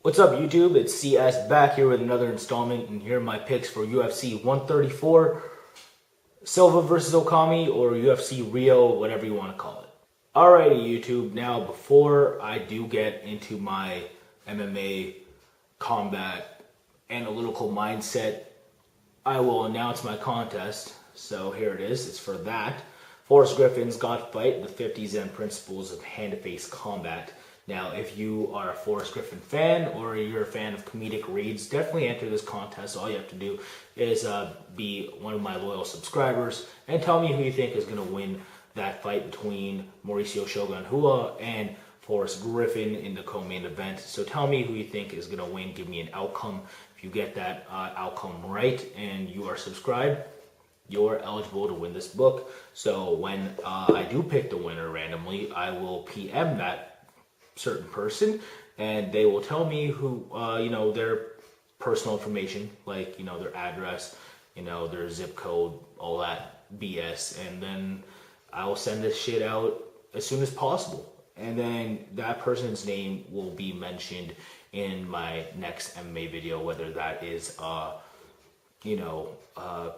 What's up YouTube? It's CS back here with another installment, and here are my picks for UFC 134, Silva versus Okami, or UFC Rio, whatever you want to call it. Alrighty YouTube, now before I do get into my MMA combat analytical mindset, I will announce my contest. So here it is, it's for that. Forrest Griffin's got fight, the 50 Zen principles of hand-to-face combat. Now, if you are a Forrest Griffin fan or you're a fan of comedic reads, definitely enter this contest. All you have to do is be one of my loyal subscribers and tell me who you think is going to win that fight between Mauricio Shogun Hua and Forrest Griffin in the co-main event. So tell me who you think is going to win. Give me an outcome. If you get that outcome right and you are subscribed, you're eligible to win this book. So when I do pick the winner randomly, I will PM that certain person, and they will tell me who, their personal information, like, their address, their zip code, all that BS, and then I will send this shit out as soon as possible. And then that person's name will be mentioned in my next MMA video, whether that is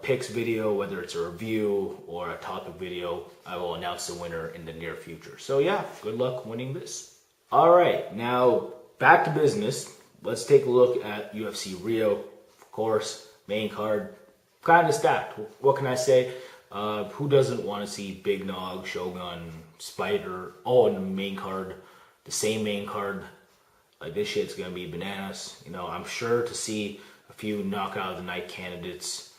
picks video, whether it's a review or a topic video. I will announce the winner in the near future. So yeah, good luck winning this. Alright, now back to business. Let's take a look at UFC Rio. Of course, main card, kind of stacked. What can I say? Who doesn't want to see Big Nog, Shogun, Spider, all in the main card, the same main card? Like, this shit's gonna be bananas. I'm sure to see a few knockout of the night candidates.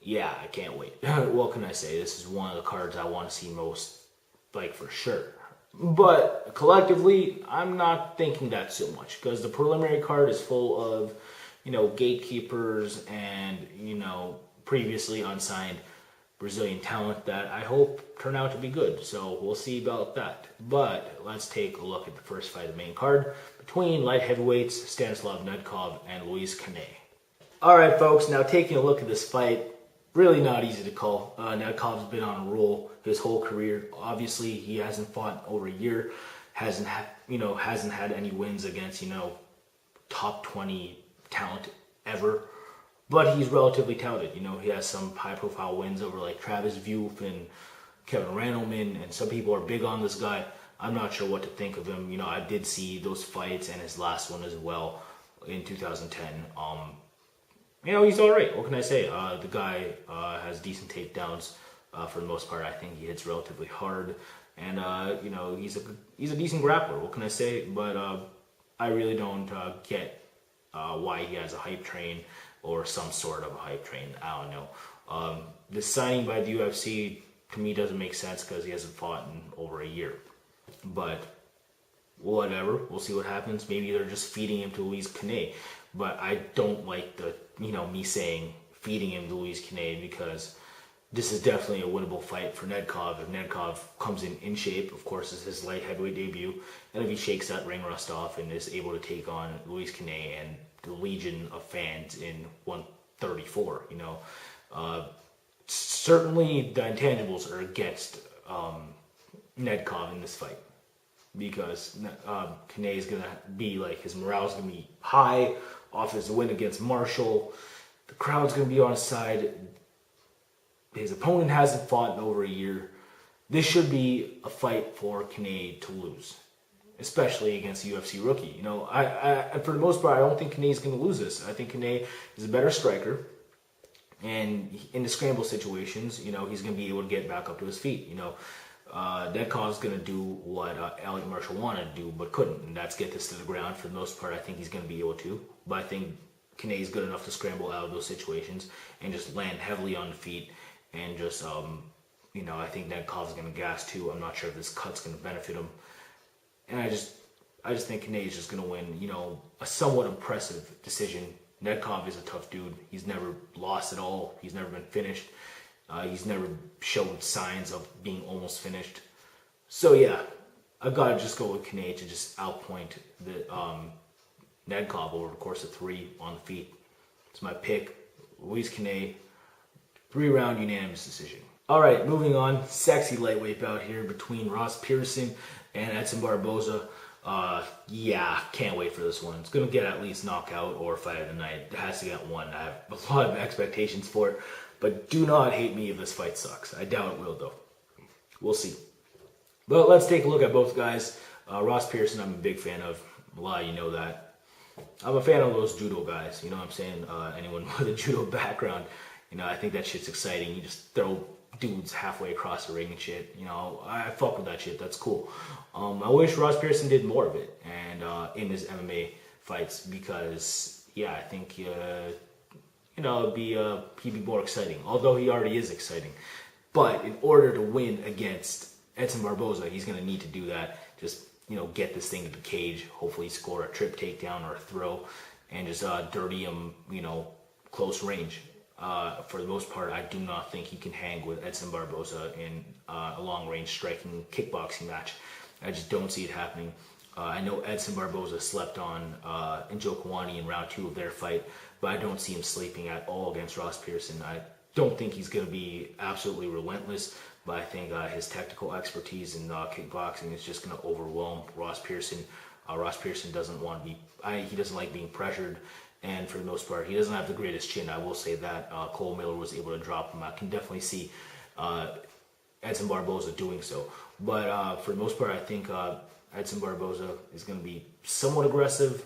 Yeah, I can't wait. What can I say? This is one of the cards I want to see most, like, for sure. But collectively, I'm not thinking that so much, because the preliminary card is full of, gatekeepers and, previously unsigned Brazilian talent that I hope turn out to be good. So we'll see about that. But let's take a look at the first fight of the main card between light heavyweights Stanislav Nedkov and Luis Kane. Alright folks, now taking a look at this fight, really not easy to call. Nedkov's been on a roll his whole career. Obviously, he hasn't fought in over a year, hasn't had any wins against, top 20 talent ever. But he's relatively talented. He has some high-profile wins over like Travis Vuth and Kevin Randleman, and some people are big on this guy. I'm not sure what to think of him. I did see those fights and his last one as well in 2010. He's all right. What can I say? The guy has decent takedowns for the most part. I think he hits relatively hard, and he's a decent grappler. What can I say? But I really don't get why he has a hype train or some sort of a hype train. I don't know. The signing by the UFC to me doesn't make sense because he hasn't fought in over a year. But whatever, we'll see what happens. Maybe they're just feeding him to Luis Kane. But I don't like the, me saying feeding him to Luis Kane, because this is definitely a winnable fight for Nedkov. If Nedkov comes in shape, of course, it's his light heavyweight debut, and if he shakes that ring rust off and is able to take on Luis Kane and the legion of fans in 134, certainly the intangibles are against Nedkov in this fight, because Kane is going to be like, his morale is going to be high off his win against Marshall. The crowd's going to be on his side. His opponent hasn't fought in over a year. This should be a fight for Kane to lose, especially against a UFC rookie. I for the most part, I don't think Kane is going to lose this. I think Kane is a better striker, and in the scramble situations, he's going to be able to get back up to his feet. Nedkov's going to do what Elliot Marshall wanted to do but couldn't, and that's get this to the ground. For the most part, I think he's going to be able to, but I think Kane is good enough to scramble out of those situations and just land heavily on the feet, and just, I think Nedkov's going to gas too. I'm not sure if this cut's going to benefit him, and I just think Kane is just going to win, a somewhat impressive decision. Nedkov is a tough dude. He's never lost at all. He's never been finished. He's never showed signs of being almost finished. So yeah, I've got to just go with Kane to just outpoint the Nedkov over the course of 3 on the feet. It's my pick. Luis Kane, 3-round unanimous decision. Alright, moving on. Sexy lightweight bout here between Ross Pearson and Edson Barboza. Yeah, can't wait for this one. It's going to get at least knockout or fight of the night. It has to get one. I have a lot of expectations for it, but do not hate me if this fight sucks. I doubt it will, though. We'll see. But let's take a look at both guys. Ross Pearson, I'm a big fan of. A lot of you know that. I'm a fan of those judo guys. You know what I'm saying? Anyone with a judo background, you know, I think that shit's exciting. You just throw dudes halfway across the ring and shit. You know, I fuck with that shit. That's cool. I wish Ross Pearson did more of it and in his MMA fights because, yeah, I think you know he'd be more exciting. Although he already is exciting, but in order to win against Edson Barboza, he's gonna need to do that. Just get this thing to the cage. Hopefully, score a trip takedown or a throw, and just dirty him. Close range. For the most part, I do not think he can hang with Edson Barboza in a long-range striking kickboxing match. I just don't see it happening. I know Edson Barboza slept on Njokuani in round 2 of their fight, but I don't see him sleeping at all against Ross Pearson. I don't think he's going to be absolutely relentless, but I think his technical expertise in kickboxing is just going to overwhelm Ross Pearson. Ross Pearson doesn't want to be, he doesn't like being pressured. And for the most part, he doesn't have the greatest chin. I will say that. Cole Miller was able to drop him. I can definitely see Edson Barboza doing so. But for the most part, I think Edson Barboza is going to be somewhat aggressive,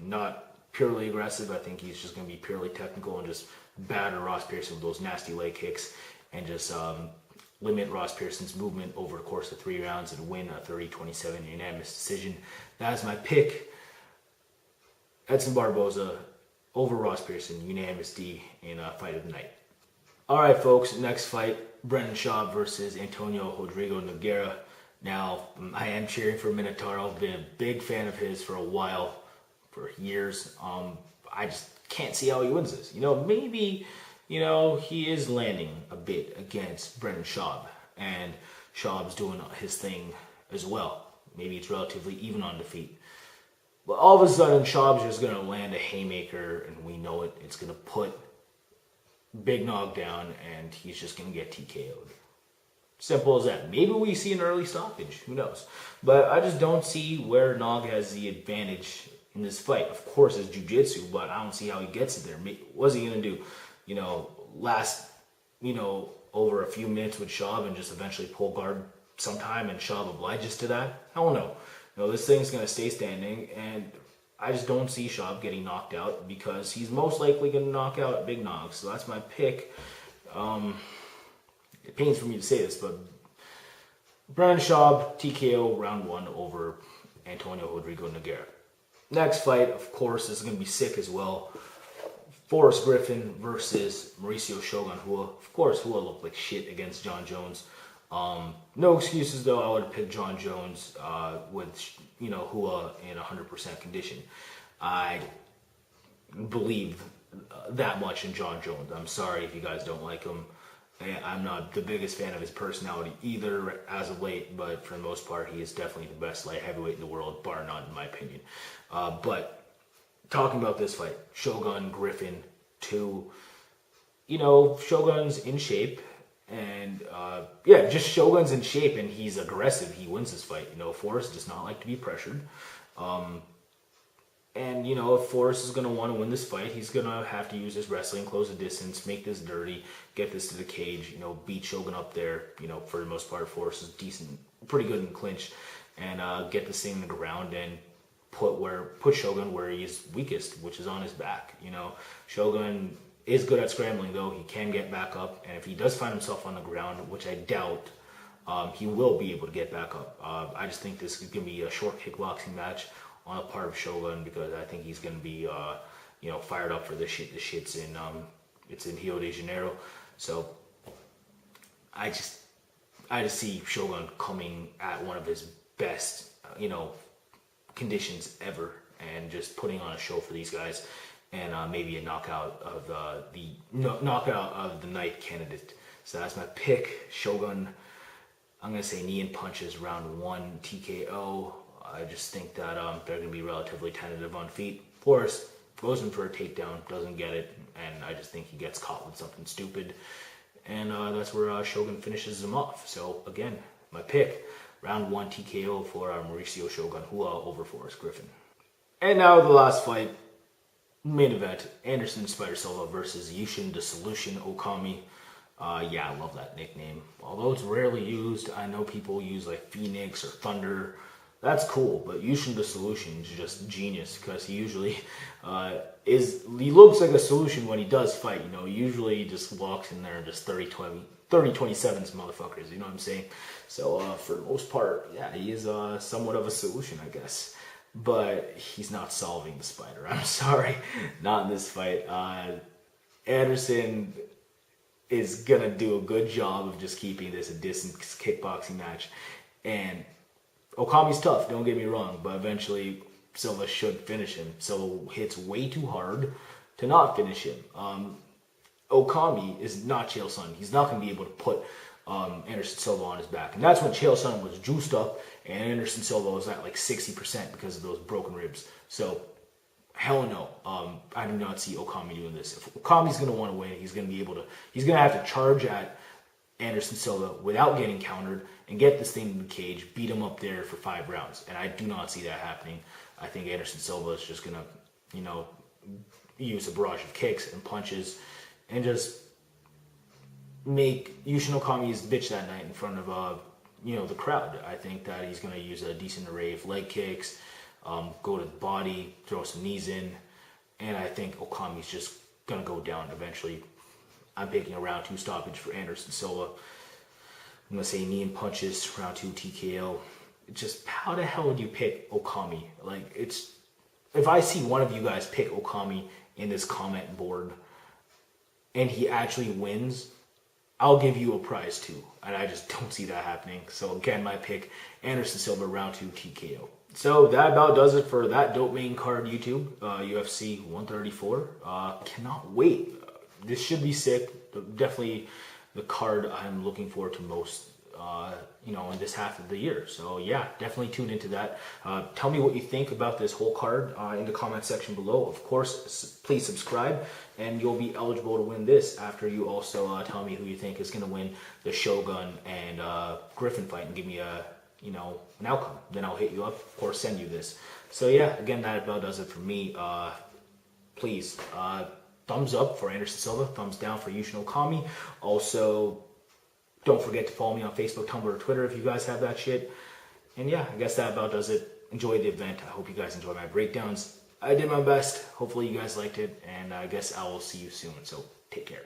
not purely aggressive. I think he's just going to be purely technical and just batter Ross Pearson with those nasty leg kicks and just limit Ross Pearson's movement over the course of 3 rounds and win a 30-27 unanimous decision. That is my pick. Edson Barboza over Ross Pearson, unanimous D in fight of the night. All right, folks, next fight, Brendan Schaub versus Antonio Rodrigo Nogueira. Now, I am cheering for Minotauro. Been a big fan of his for a while, for years. I just can't see how he wins this. Maybe, he is landing a bit against Brendan Schaub, and Schaub's doing his thing as well. Maybe it's relatively even on defeat. But all of a sudden, Schaub's just going to land a haymaker, and we know it. It's going to put big Nog down, and he's just going to get TKO'd. Simple as that. Maybe we see an early stoppage. Who knows? But I just don't see where Nog has the advantage in this fight. Of course, it's jiu-jitsu, but I don't see how he gets it there. What's he going to do? Last, over a few minutes with Schaub and just eventually pull guard sometime, and Schaub obliges to that? I don't know. This thing's going to stay standing, and I just don't see Schaub getting knocked out because he's most likely going to knock out Big Nog. So that's my pick. It pains for me to say this, but Brendan Schaub, TKO round 1 over Antonio Rodrigo Nogueira. Next fight, of course, is going to be sick as well. Forrest Griffin versus Mauricio Shogun, who looked like shit against John Jones. No excuses though. I would have picked John Jones with Hua in 100% condition. I believe that much in John Jones. I'm sorry if you guys don't like him. I'm not the biggest fan of his personality either as of late, but for the most part, he is definitely the best light heavyweight in the world, bar none, in my opinion. But talking about this fight, Shogun Griffin 2. Shogun's in shape. And just Shogun's in shape and he's aggressive. He wins this fight. Forrest does not like to be pressured. And if Forrest is going to want to win this fight, he's going to have to use his wrestling, close the distance, make this dirty, get this to the cage, beat Shogun up there. For the most part, Forrest is decent, pretty good in clinch, and get this thing in the ground and put Shogun where he is weakest, which is on his back. Shogun is good at scrambling, though. He can get back up, and if he does find himself on the ground, which I doubt, he will be able to get back up. I just think this is going to be a short kickboxing match on the part of Shogun because I think he's going to be, fired up for this shit. This shit's in, it's in Rio de Janeiro, so I just see Shogun coming at one of his best, conditions ever, and just putting on a show for these guys. And maybe a knockout of the night candidate. So that's my pick. Shogun, I'm going to say knee and punches round 1 TKO. I just think that they're going to be relatively tentative on feet. Forrest goes in for a takedown, doesn't get it, and I just think he gets caught with something stupid. And that's where Shogun finishes him off. So again, my pick. Round 1 TKO for Mauricio Shogun Hua over Forrest Griffin. And now the last fight, main event, Anderson Spider Silva versus Yushin the Solution Okami. Yeah, I love that nickname. Although it's rarely used, I know people use like Phoenix or Thunder. That's cool, but Yushin the Solution is just genius because he usually he looks like a solution when he does fight, you know. Usually he just walks in there and just 30-27s motherfuckers, you know what I'm saying? So for the most part, yeah, he is somewhat of a solution, I guess. But he's not solving the spider. I'm sorry, not in this fight. Anderson is gonna do a good job of just keeping this a distance kickboxing match, and Okami's tough, don't get me wrong, but eventually Silva should finish him. Silva hits way too hard to not finish him. Okami is not Chael Sonnen. He's not going to be able to put Anderson Silva on his back. And that's when Chael Sonnen was juiced up and Anderson Silva was at like 60% because of those broken ribs. So, hell no. I do not see Okami doing this. If Okami's going to want to win, he's going to have to charge at Anderson Silva without getting countered and get this thing in the cage, beat him up there for 5 rounds. And I do not see that happening. I think Anderson Silva is just going to, use a barrage of kicks and punches and just make Yushin Okami's bitch that night in front of, the crowd. I think that he's going to use a decent array of leg kicks, go to the body, throw some knees in, and I think Okami's just going to go down eventually. I'm picking a round 2 stoppage for Anderson Silva. I'm going to say knee and punches, round 2 TKO. Just how the hell would you pick Okami? Like, if I see one of you guys pick Okami in this comment board and he actually wins, I'll give you a prize too. And I just don't see that happening. So again, my pick, Anderson Silva, round 2 TKO. So that about does it for that dope main card YouTube, UFC 134. Cannot wait. This should be sick. Definitely the card I'm looking forward to most, in this half of the year. So yeah, definitely tune into that. Tell me what you think about this whole card in the comment section below. Of course, please subscribe and you'll be eligible to win this after you also tell me who you think is going to win the Shogun and Griffin fight and give me an outcome. Then I'll hit you up, of course, send you this. So yeah, again, that about does it for me. Please, thumbs up for Anderson Silva, thumbs down for Yushin Okami. Also, don't forget to follow me on Facebook, Tumblr, or Twitter if you guys have that shit. And yeah, I guess that about does it. Enjoy the event. I hope you guys enjoy my breakdowns. I did my best. Hopefully you guys liked it. And I guess I will see you soon. So take care.